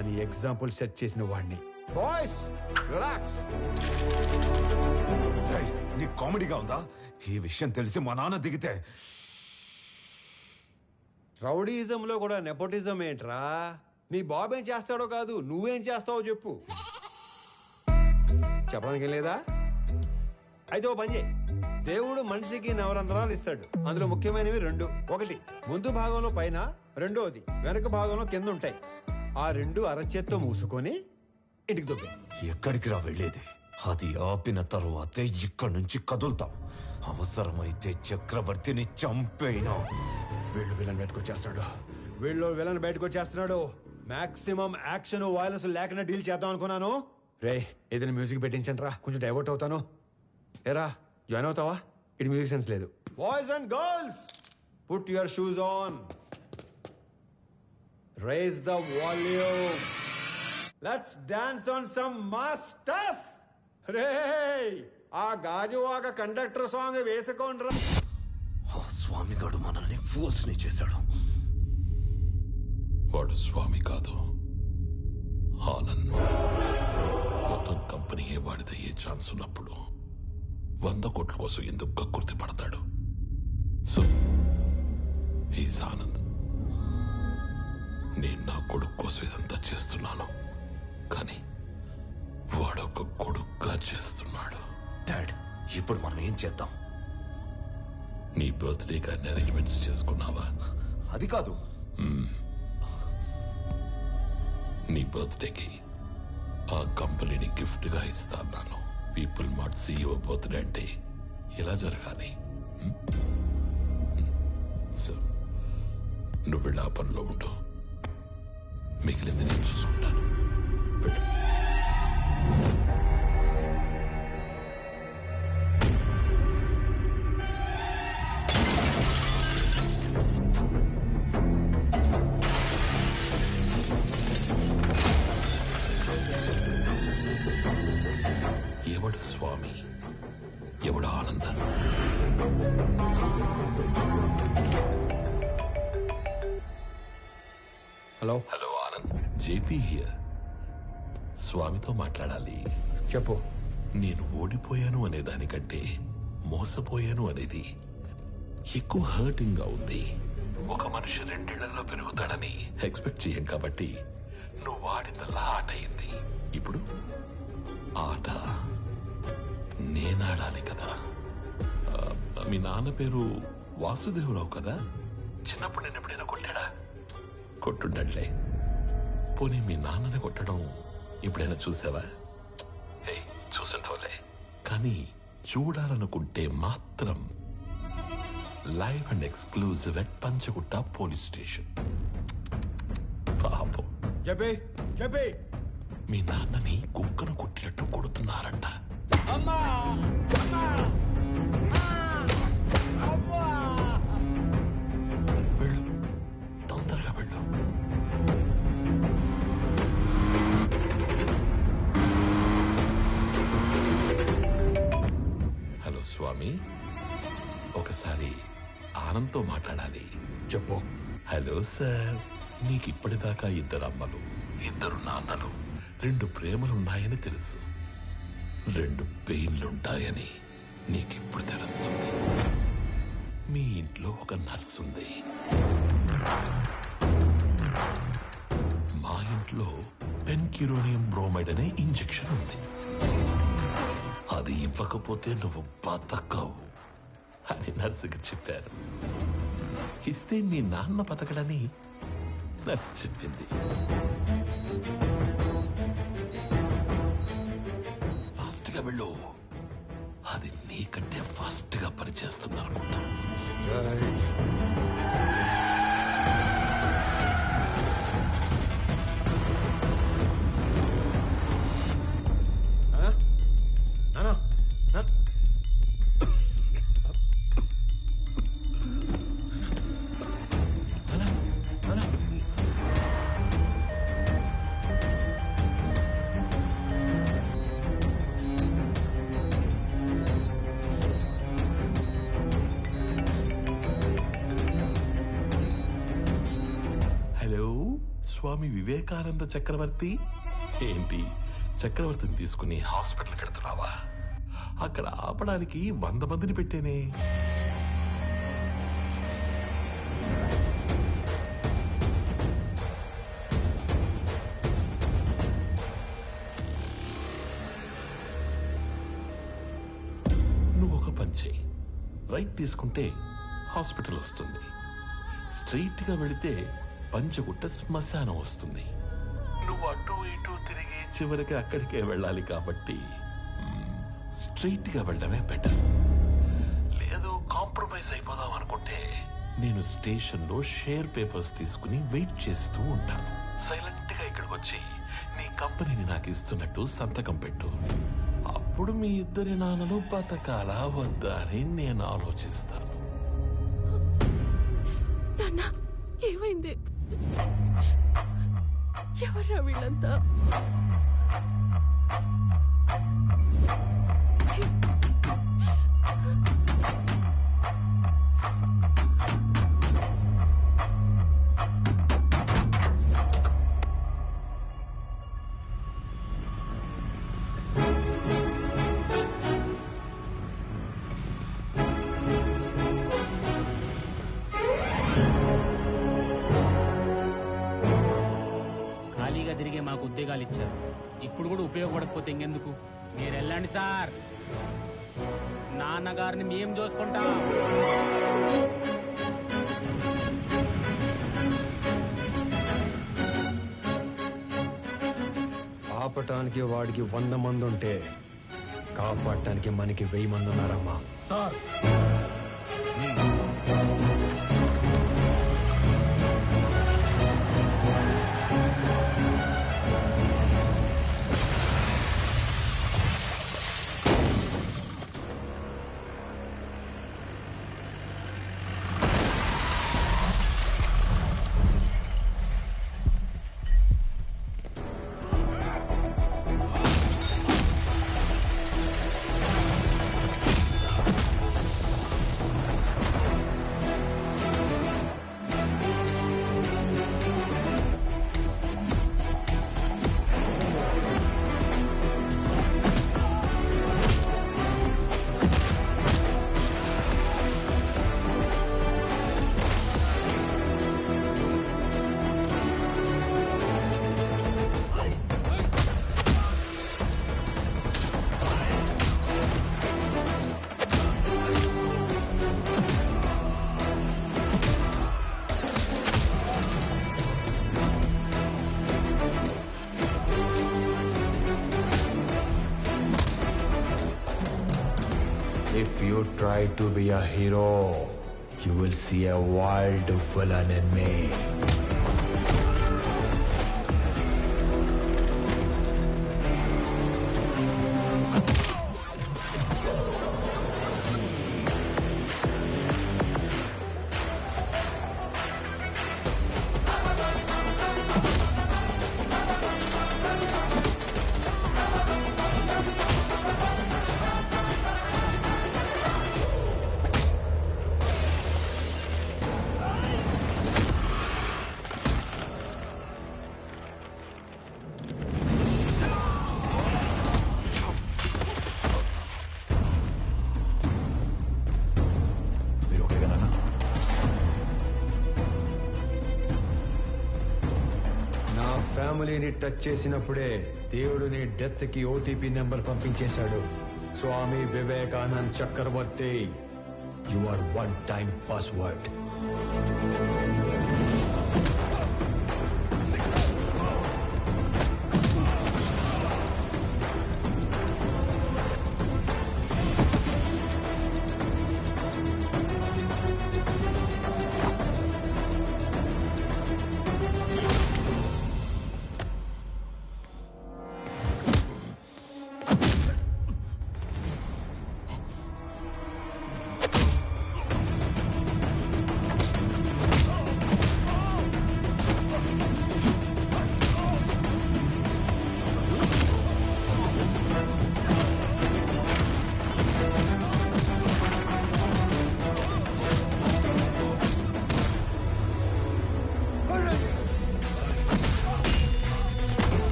అని example set చేసిన వాడిని. Boys relax. నీకు కామెడీగా ఉందా? ఈ విషయం తెలిసి మా నాన్న దిగితే. రౌడీయిజంలో కూడా నెపోటిజం ఏంట్రా? నీ బాబు ఏం చేస్తాడో కాదు, నువ్వేం చేస్తావో చెప్పు. చెప్పడానికి లేదా? అయితే ఓ పని చేయి. దేవుడు మనిషికి నవరంధ్రాలు ఇస్తాడు. అందులో ముఖ్యమైనవి 2. ఒకటి ముందు భాగంలో పైన, రెండోది వెనక భాగంలో కింద ఉంటాయి. ఆ 2 అరచేత్తో మూసుకొని ఇంటికి దొబ్బే. ఎక్కడికి రా వెళ్ళేది? అది ఆపిన తరువాతే ఇక్కడి నుంచి కదులుతాం. అవసరమైతే చక్రవర్తిని చంపేనా. వీళ్ళు విలన్ బయటకు వచ్చేస్తున్నాడు. మాక్సిమం యాక్షన్ వైలెన్స్ లేకుండా డీల్ చేద్దాం అనుకున్నాను. రే ఏదైనా మ్యూజిక్ పెట్టించండి రా, కొంచెం డైవర్ట్ అవుతాను. ఏరా జాయిన్ అవుతావా? ఇటు మ్యూజిక్ సెన్స్ లేదు. Boys and girls put your shoes on. Raise the volume. Let's dance on some mass stuff. రే ఆ గాజువాక కండక్టర్ సాంగ్ వేసుకోండి రా. స్వామిగాడు మనల్ని ఫోర్స్ ని చేశాడు. వాడు స్వామి కాదు, ఆనంద్. మొత్తం కంపెనీయే వాడిదయ్యే ఛాన్స్ ఉన్నప్పుడు 100 కోట్ల కోసం ఎందుకు కక్కుర్తి పడతాడు? So he's Anand. నేను నా కొడుకు కోసం ఇదంతా చేస్తున్నాను, కానీ వాడొక కొడుకుగా చేస్తున్నాడు. డాడ్, ఇప్పుడు మనం ఏం చేద్దాం? నీ బర్త్డేకి అన్ని అరేంజ్మెంట్స్ చేసుకున్నావా? అది కాదు. నీ బర్త్డేకి ఆ కంపెనీని గిఫ్ట్ గా ఇస్తాను. పీపుల్ మార్ట్ CEO బర్త్డే అంటే ఇలా జరగాలి. సో నువ్వు వెళ్ళి ఆ పనిలో ఉండు, మిగిలింది నేను చూసుకుంటాను. ఎవడు స్వామి, ఎవడు ఆనంద? Hello Anand, JP here. స్వామితో మాట్లాడాలి. చెప్పు. నేను ఓడిపోయాను అనే దానికంటే మోసపోయాను అనేది ఎక్కువ హర్టింగ్ గా ఉంది. ఒక మనిషి 2 ఏళ్లలో పెరుగుతాడని ఎక్స్పెక్ట్ చేయం కాబట్టి నువ్వు వాడినల్లా ఆట అయింది. ఇప్పుడు ఆట నేనాడాలి కదా. మీ నాన్న పేరు వాసుదేవరావు కదా? చిన్నప్పుడు నేను ఎప్పుడైనా కొట్టాడా? కొట్టుండట్లే. పోనీ మీ నాన్నని కొట్టడం ఎప్పుడైనా చూసావా? చూసుంటావులే. కానీ చూడాలనుకుంటే మాత్రం live and exclusive at Panjagutta police station. పాపం చెప్పే మీ నాన్నని కుక్కను కొట్టినట్టు కొడుతున్నారంట. అమ్మా వెళ్ళు, తొందరగా వెళ్ళు. హలో స్వామి, ఒకసారి ఆనంద్తో మాట్లాడాలి. చెప్పు. హలో సార్, నీకు ఇప్పటిదాకా 2 అమ్మలు, 2 నాన్నలు, 2 ప్రేమలున్నాయని తెలుసు. 2 పెయిన్లుంటాయని నీకిప్పుడు తెలుస్తుంది. మీ ఇంట్లో ఒక నర్స్ ఉంది. మా ఇంట్లో పెన్కిరోనియం బ్రోమైడ్ అనే ఇంజెక్షన్ ఉంది. అది ఇవ్వకపోతే నువ్వు బతకవు అని నర్సుకి చెప్పారు. ఇస్తే మీ నాన్న బతకడని నర్సు చెప్పింది. ఫాస్ట్ గా వెళ్ళు, అది నీకంటే ఫాస్ట్ గా పనిచేస్తుంది అనుకుంటా. వివేకానంద చక్రవర్తి. ఏంటి, చక్రవర్తిని తీసుకుని హాస్పిటల్కి వెళ్తున్నావా? అక్కడ ఆపడానికి 100 మందిని పెట్టేనే. నువ్వు ఒక పని చేయి. రైట్ తీసుకుంటే హాస్పిటల్ వస్తుంది, స్ట్రైట్ గా వెళితే పంచగుట్ట శ్మశానం వస్తుంది. నువ్వు అటు ఇటు తిరిగి చివరికి అక్కడికే వెళ్ళాలి కాబట్టి స్ట్రైట్ గా వెళ్ళడమే బెటర్. లేదు కాంప్రమైజ్ అయిపోదాం అనుకుంటే నేను స్టేషన్ లో షేర్ పేపర్స్ తీసుకుని వెయిట్ చేస్తూ ఉంటాను. సైలెంట్ గా ఇక్కడికి వచ్చి నీ కంపెనీని నాకు ఇస్తున్నట్టు సంతకం పెట్టు. అప్పుడు మీ ఇద్దరి నాన్నలు బతకాలా వద్దా అని నేను ఆలోచిస్తాను. నాన్న, ఏమైంది? ఎవర్రా వీళ్ళంతా? తిరిగే మాకు ఉద్యోగాలు ఇచ్చారు. ఇప్పుడు కూడా ఉపయోగపడకపోతే ఇంకెందుకు? మీరు వెళ్ళండి సార్, నాన్నగారిని మేము చూసుకుంటాం. ఆపటానికి వాడికి 100 మంది ఉంటే కాపాడటానికి మనకి 1000 మంది ఉన్నారమ్మా. Sir If you try to be a hero, you will see a wild villain in me. ఫ్యామిలీని టచ్ చేసినప్పుడే దేవుడు నీ డెత్ కి ఓటీపీ నెంబర్ పంపించేశాడు. Swami Vivekanand Chakravarthi, you are 1-time password.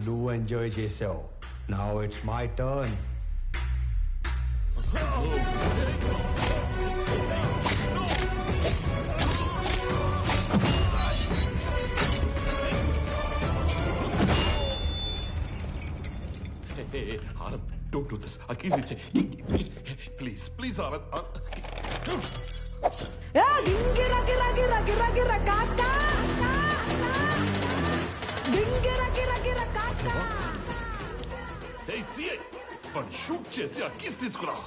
నువ్వు ఎంజాయ్ చేసావు. Now it's my turn. Anand, don't do this. A keys iche. Please, please, Anand. గింగిర గిర గిర గిర గిర కాకా గింగిర గిర గిర కాకా. Hey, CI, వాడు షూట్ చేసి ఆ కీస్ తీసుకురా.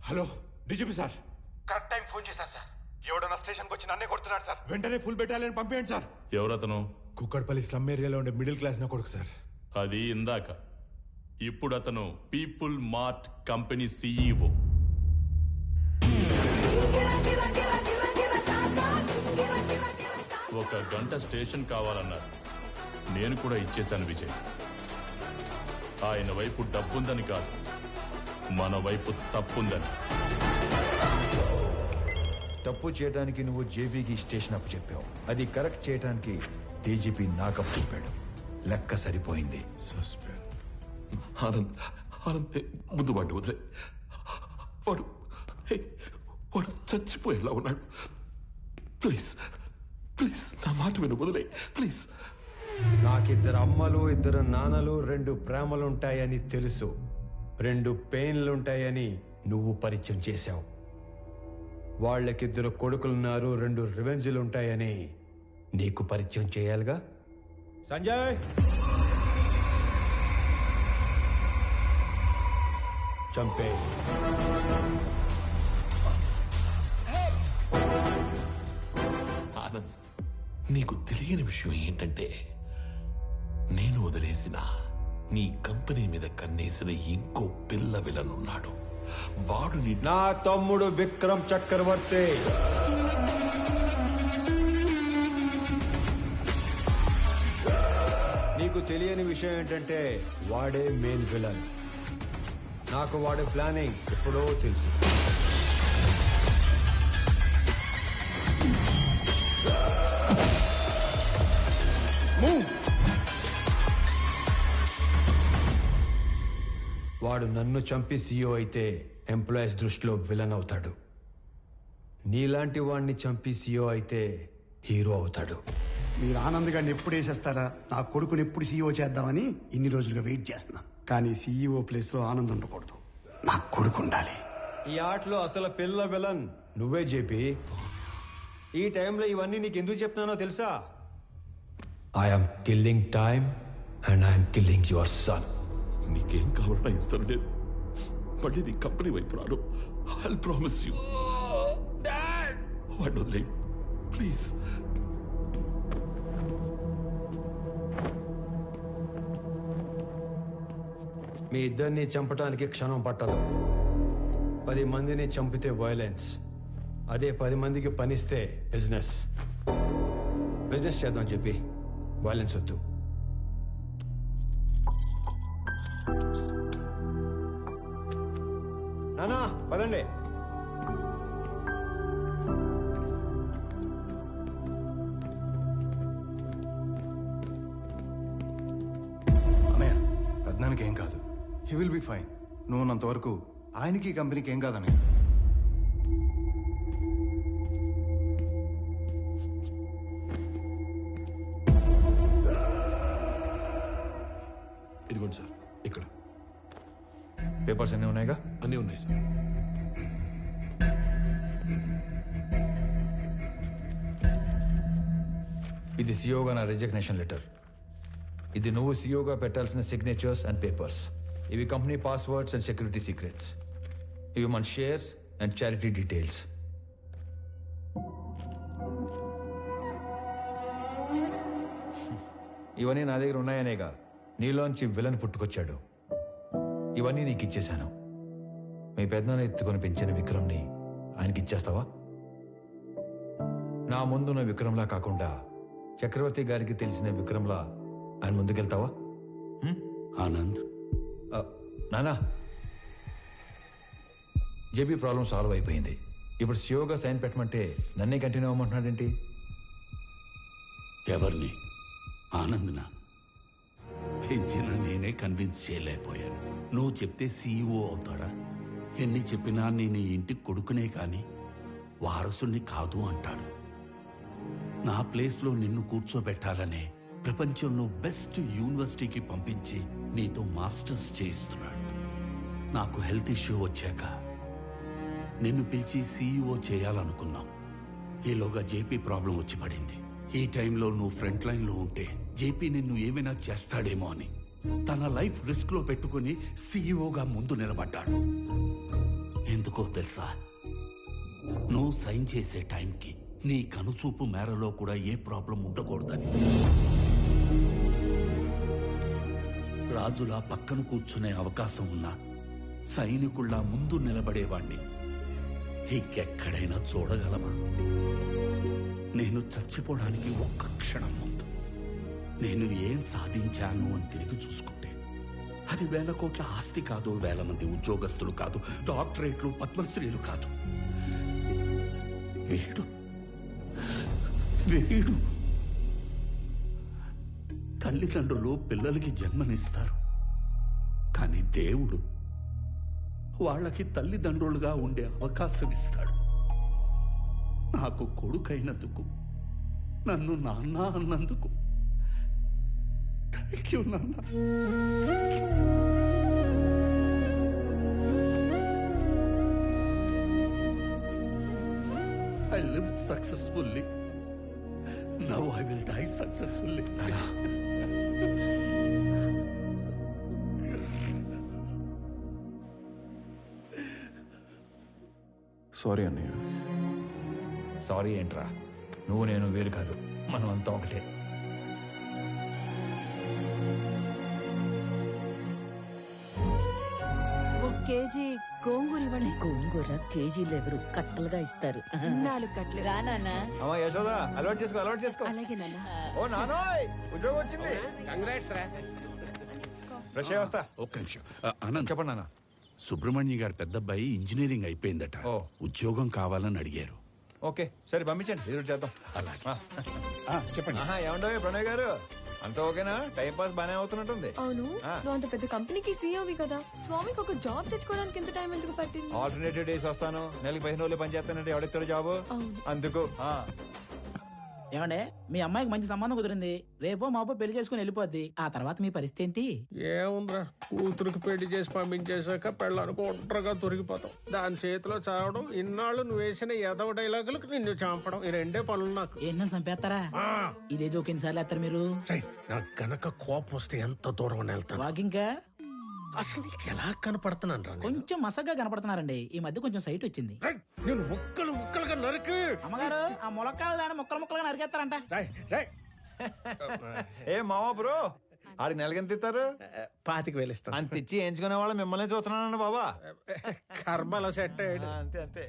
Hello DGP sir. Correct time phone చేశారు సార్. ఎవడన్నా స్టేషన్కి వచ్చి నన్నే కొడుతున్నాడు సార్. వెంటనే ఫుల్ బెటాలియన్ పంపించండి సార్. ఎవరతను? కుక్కడపల్లి స్లమ్ ఏరియాలో ఉండే మిడిల్ క్లాస్ నా కొడుకు సార్. అది ఇందాక. ఇప్పుడు అతను పీపుల్ మార్ట్ కంపెనీ CEO. ఒక గంట స్టేషన్ కావాలన్నారు. నేను కూడా ఇచ్చేశాను విజయ్. ఆయన వైపు డబ్బుందని కాదు, మన వైపు తప్పుందని. తప్పు చేయడానికి నువ్వు జేబీకి స్టేషన్ అప్పు చెప్పావు. అది కరెక్ట్ చేయడానికి డీజీపీ నాకు అప్పు చెప్పాడు. లెక్క సరిపోయింది. ఆనంద్, ఆనంద్, ముందు వాడిని వదిలే. వాడు వాడు చచ్చిపోయేలా ఉన్నాడు. ప్లీజ్ ప్లీజ్ నా మాట విను, వదిలే ప్లీజ్. నాకిద్దరు అమ్మలు, ఇద్దరు నాన్నలు, 2 ప్రేమలుంటాయని తెలుసు. 2 పెయిన్లుంటాయని నువ్వు పరిచయం చేశావు. వాళ్ళకిద్దరు కొడుకులున్నారు, 2 రివెంజ్లుంటాయని నీకు పరిచయం చేయాలిగా. సంజయ్, చంపే. ఆనంద్, నీకు తెలియని విషయం ఏంటంటే నేను వదిలేసిన నీ కంపెనీ మీద కన్నేసిన ఇంకో పిల్ల విలనున్నాడు. వాడు నా తమ్ముడు విక్రమ్ చక్రవర్తి. నీకు తెలియని విషయం ఏంటంటే వాడే మెయిన్ విలన్. నాకు వాడి ప్లానింగ్ ఎప్పుడో తెలుసు. వాడు నన్ను చంపి CEO అయితే ఎంప్లాయీస్ దృష్టిలో విలన్ అవుతాడు. నీలాంటి వాడిని చంపి CEO అయితే హీరో అవుతాడు. మీరు ఆనంద్ గారిని ఎప్పుడు వేసేస్తారా, నా కొడుకుని ఎప్పుడు CEO చేద్దామని ఇన్ని రోజులుగా వెయిట్ చేస్తున్నాను. కానీ CEO ప్లేస్లో ఆనంద్ ఉండకూడదు, నా కొడుకు ఉండాలి. ఈ ఆటలో అసలు పిల్ల విలన్ నువ్వే జేపీ. ఈ టైంలో ఇవన్నీ నీకు ఎందుకు చెప్తున్నానో తెలుసా? I'm killing time and I'm killing your son. నీకేం కావాలన్నా ఇస్తాను. నేను మళ్ళీ నీ కంపెనీ వైపు రాను. I promise you. వాడిని వదిలే ప్లీజ్. మీ ఇద్దరిని చంపడానికి క్షణం పట్టదు. 10 మందిని చంపితే వైలెన్స్, అదే 10 మందికి పనిస్తే బిజినెస్. బిజినెస్ చేద్దాం చెప్పి వైలెన్స్ వద్దు. నానా పదండి. అన్నయ్య, పెద్దనానికి ఏం కాదు. He will be fine. నువ్వు ఉన్నంతవరకు ఆయనకి ఈ కంపెనీకి ఏం కాదన్నయ్య. ఇదిగోండి సార్, ఇక్కడ పేపర్స్ అన్నీ ఉన్నాయిగా? అన్నీ ఉన్నాయి సార్. ఇది సిఓగా నా రిజిగ్నేషన్ లెటర్. ఇది నువ్వు సిఓగా పెట్టాల్సిన సిగ్నేచర్స్ అండ్ పేపర్స్. ఇవి company passwords and security secrets. ఇవి మన షేర్స్ అండ్ చారిటీ డీటెయిల్స్. ఇవన్నీ నా దగ్గర ఉన్నాయనేగా నీలోంచి విలన్ పుట్టుకొచ్చాడు. ఇవన్నీ నీకు ఇచ్చేశాను. మీ పెద్దనాన్న ఎత్తుకొని పెంచిన విక్రమ్ని ఆయనకి ఇచ్చేస్తావా? నా ముందున్న విక్రమ్లా కాకుండా చక్రవర్తి గారికి తెలిసిన విక్రమ్లా ఆయన ముందుకెళ్తావా? ఆనంద్, నానా, జేబీ ప్రాబ్లం సాల్వ్ అయిపోయింది. ఇప్పుడు సియోగా సైన్ పెట్టమంటే నన్నే కంటిన్యూ అవ్వమంటున్నాడేంటి? ఎవరిని? ఆనంద్నా? పెంచిన నేనే కన్విన్స్ చేయలేకపోయాను. నువ్వు చెప్తే సీఈఓ అవుతాడా? ఎన్ని చెప్పినా నేను ఈ ఇంటికి కొడుకునే కాని వారసుని కాదు అంటాడు. నా ప్లేస్లో నిన్ను కూర్చోబెట్టాలనే ప్రపంచంలో బెస్ట్ యూనివర్సిటీకి పంపించి నీతో మాస్టర్స్ చేయిస్తున్నాడు. నాకు హెల్త్ ఇష్యూ వచ్చాక నిన్ను పిలిచి సీఈఓ చేయాలనుకున్నాం. ఈలోగా జేపీ ప్రాబ్లం వచ్చి పడింది. ఈ టైంలో నువ్వు ఫ్రంట్ లైన్లో ఉంటే జేపీ నిన్ను ఏమైనా చేస్తాడేమో అని తన లైఫ్ రిస్క్ లో పెట్టుకుని సీఈఓగా ముందు నిలబడ్డాడు. ఎందుకో తెలుసా? నువ్వు సైన్ చేసే టైంకి నీ కనుచూపు మేరలో కూడా ఏ ప్రాబ్లం ఉండకూడదని. రాజులా పక్కన కూర్చునే అవకాశం ఉన్నా సైనికుల్లా ముందు నిలబడేవాణ్ణి ఇంకెక్కడైనా చూడగలమా? నేను చచ్చిపోవడానికి ఒక్క క్షణం ముందు నేను ఏం సాధించాను అని తిరిగి చూసుకుంటే అది 1000 కోట్ల ఆస్తి కాదు, 1000 మంది ఉద్యోగస్తులు కాదు, డాక్టరేట్లు, పద్మశ్రీలు కాదు. వీడు వీడు తల్లిదండ్రులు పిల్లలకి జన్మనిస్తారు, కానీ దేవుడు వాళ్ళకి తల్లిదండ్రులుగా ఉండే అవకాశం ఇస్తాడు. నాకు కొడుకైనందుకు, నన్ను నాన్న అన్నందుకు థ్యాంక్ యూ నాన్న. I lived successfully. Now I will die successfully. Sorry అన్నయ్య. సారీ ఏంట్రా? నువ్వు నేను వేరు కాదు, మనం అంతా ఒకటే. కేజీ గోంగూర ఇవ్వండి. గోంగూర కేజీలు ఎవరు కట్టలుగా ఇస్తారు. 4 కట్టలు. రా నాన్న. అమ్మా యశోదా, అలవాటు చేసుకో, అలవాటు చేసుకో. అలాగే నాన్న. ఓ నానోయ్, ఉద్యోగం వచ్చింది. ఫ్రెష్ అయ్యి వస్తా. ఒక్క నిమిషం. ఆనంద్, చెప్పండి నాన్న. సుబ్రహ్మణ్య గారి పెద్దబ్బాయి ఇంజనీరింగ్ అయిపోయిందట. ఓ. ఉద్యోగం కావాలని అడిగారు. ఓకే, సరే పంపించండి, ఎదురు చేద్దాం. అలాగే. చెప్పండి. ఏమండో ప్రణయ్ గారు, అంతా ఓకేనా? టైం పాస్ బానే అవుతున్నట్టుంది. అవును, నువ్వు అంత పెద్ద కంపెనీకి సీఈఓవి కదా, స్వామికి ఒక జాబ్ తెచ్చుకోవడానికి ఎంత టైం ఎందుకు పట్టింది? ఆల్టర్నేటివ్ డేస్ వస్తాను, నెలకి 15 రోజులు పని చేస్తానంటే ఎవడెత్తాడు జాబ్? అందుకు. ఏమండే, మీ అమ్మాయికి మంచి సంబంధం కుదిరింది. రేపో మాపో పెళ్లి చేసుకుని వెళ్ళిపోద్ది. ఆ తర్వాత మీ పరిస్థితి ఏంటి? ఏముందిరా, కూతురికి పెళ్లి చేసి పంపించేశాక పెళ్ళానికి ఒంటరిగా దొరికిపోతాం. దాని చేతిలో చావడం, ఇన్నాళ్ళు నువ్వు వేసిన ఎదవ డైలాగులకు నిన్ను చంపడం, ఈ 2 పనులు నాకు. ఏంటని చంపేస్తారా? ఇదే జోకిన్ సార్లు వేస్తారు మీరు. నాకు గనక కోపం వస్తే ఎంత దూరం వెళ్తాను. వాకింగ్ అసలు నీకు ఎలా కనపడుతున్నాను రా? కొంచెం మసగ్గా కనపడుతున్నారండి. ఈ మధ్య కొంచెం సైట్ వచ్చింది. నేను ముక్కలుగా నరికి. అమ్మగారు, ఆ ములక్కాయలు దాన్ని ముక్కలుగా నరికేస్తారంట. ఏ మావా బ్రో, ఆడికి నెలకెంత ఇస్తారు? 25,000 ఇస్తాను. అంత ఇచ్చి ఎంచుకునే వాళ్ళు మిమ్మల్ని చూస్తున్నానండి బాబా. కర్మలో సెట్ అయ్యాడు. అంతే అంతే.